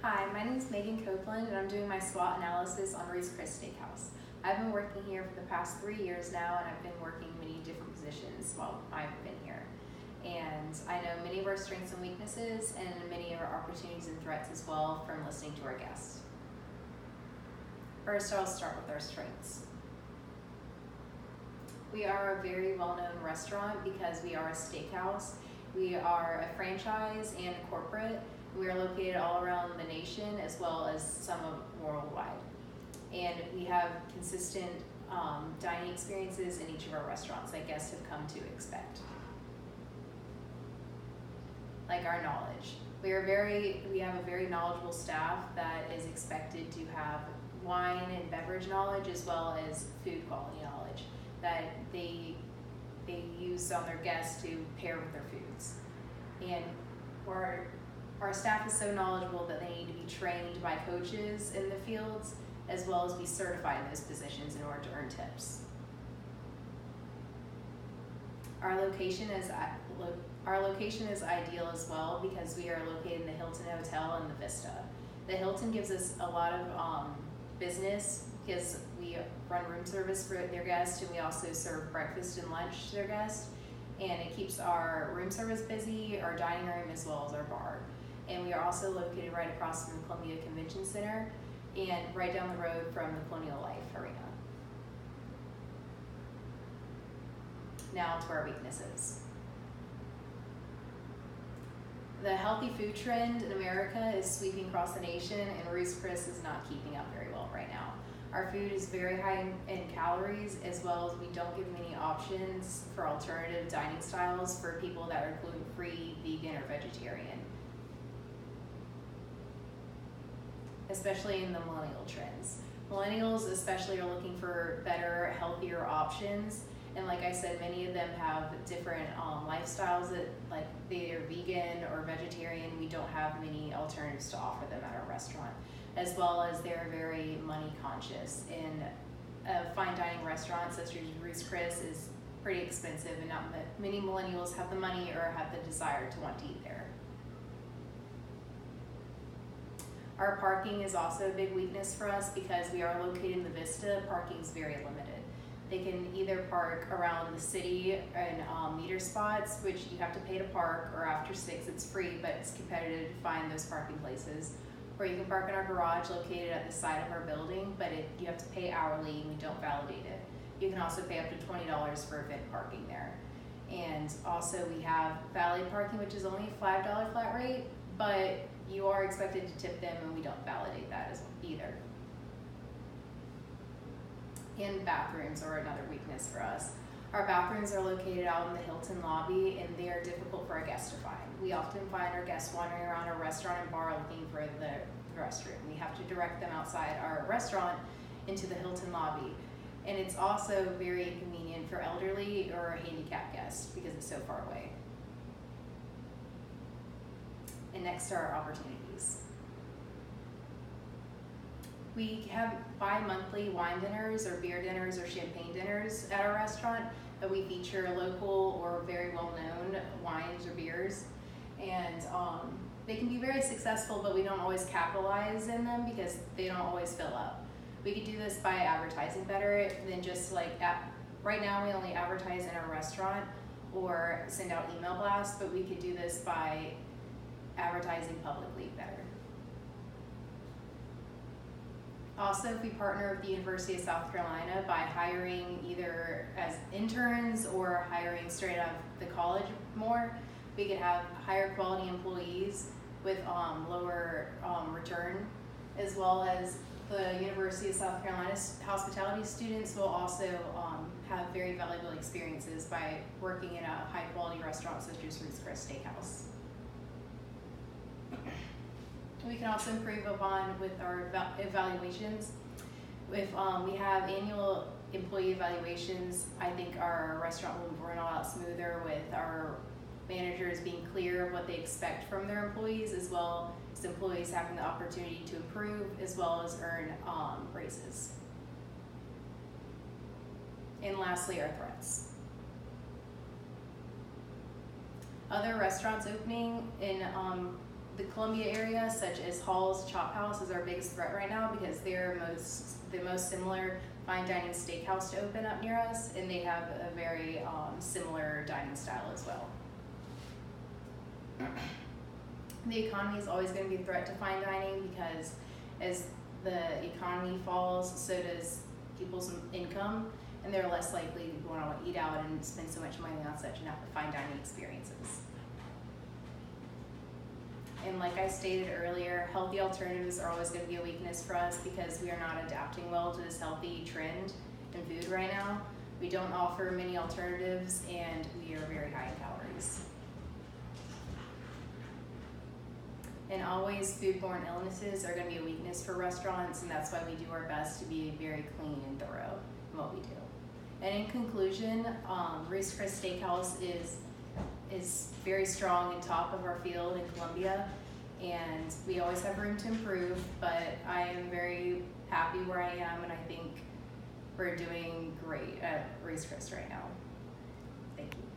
Hi, my name is Megan Copeland and I'm doing my SWOT analysis on Ruth's Steakhouse. I've been working here for the past 3 years now, and I've been working many different positions while I've been here. And I know many of our strengths and weaknesses and many of our opportunities and threats as well from listening to our guests. First, I'll start with our strengths. We are a very well-known restaurant because we are a steakhouse. We are a franchise and a corporate. We are located all around the nation as well as some of worldwide. And we have consistent dining experiences in each of our restaurants that guests have come to expect. Like our knowledge. We have a very knowledgeable staff that is expected to have wine and beverage knowledge as well as food quality knowledge that they use on their guests to pair with their foods. And our staff is so knowledgeable that they need to be trained by coaches in the fields as well as be certified in those positions in order to earn tips. Our location is ideal as well because we are located in the Hilton Hotel and the Vista. The Hilton gives us a lot of business because we run room service for their guests, and we also serve breakfast and lunch to their guests. And it keeps our room service busy, our dining room, as well as our bar. And we are also located right across from the Columbia Convention Center and right down the road from the Colonial Life Arena. Now to our weaknesses. The healthy food trend in America is sweeping across the nation, and Ruth's Chris is not keeping up very well right now. Our food is very high in calories, as well as we don't give many options for alternative dining styles for people that are gluten-free, vegan, or vegetarian. Especially in the millennial trends. Millennials especially are looking for better, healthier options. And like I said, many of them have different lifestyles that, like, they are vegan or vegetarian. We don't have many alternatives to offer them at our restaurant, as well as they're very money conscious. And a fine dining restaurant such as Ruth's Chris is pretty expensive, and not many millennials have the money or have the desire to want to eat there. Our parking is also a big weakness for us because we are located in the Vista. Parking is very limited. They can either park around the city in meter spots, which you have to pay to park, or after 6 it's free, but it's competitive to find those parking places. Or you can park in our garage located at the side of our building, but you have to pay hourly and we don't validate it. You can also pay up to $20 for event parking there. And also we have valet parking, which is only a $5 flat rate, but you are expected to tip them, and we don't validate that as either. And bathrooms are another weakness for us. Our bathrooms are located out in the Hilton lobby, and they are difficult for our guests to find. We often find our guests wandering around our restaurant and bar looking for the restroom. We have to direct them outside our restaurant into the Hilton lobby. And it's also very inconvenient for elderly or handicapped guests because it's so far away. And next are our opportunities. We have bi-monthly wine dinners or beer dinners or champagne dinners at our restaurant that we feature local or very well-known wines or beers. And they can be very successful, but we don't always capitalize in them because they don't always fill up. We could do this by advertising better than just right now we only advertise in our restaurant or send out email blasts, but we could do this by advertising publicly better. Also, if we partner with the University of South Carolina by hiring either as interns or hiring straight out of the college more, we could have higher quality employees with lower return, as well as the University of South Carolina's hospitality students will also have very valuable experiences by working in a high quality restaurant such as Ruth's Chris Steakhouse. We can also improve upon with our evaluations. If we have annual employee evaluations, I think our restaurant will run a lot smoother with our managers being clear of what they expect from their employees, as well as employees having the opportunity to improve as well as earn raises. And lastly, our threats. Other restaurants opening in the Columbia area, such as Hall's Chop House, is our biggest threat right now because they're the most similar fine dining steakhouse to open up near us, and they have a very similar dining style as well. The economy is always going to be a threat to fine dining because as the economy falls, so does people's income, and they're less likely to want to eat out and spend so much money on such fine dining experiences. And like I stated earlier, healthy alternatives are always going to be a weakness for us because we are not adapting well to this healthy trend in food right now. We don't offer many alternatives, and we are very high in calories. And always, foodborne illnesses are going to be a weakness for restaurants, and that's why we do our best to be very clean and thorough in what we do. And in conclusion, Ruth's Chris Steakhouse is very strong and top of our field in Columbia, and we always have room to improve, but I am very happy where I am, and I think we're doing great at Ruth's Chris right now. Thank you.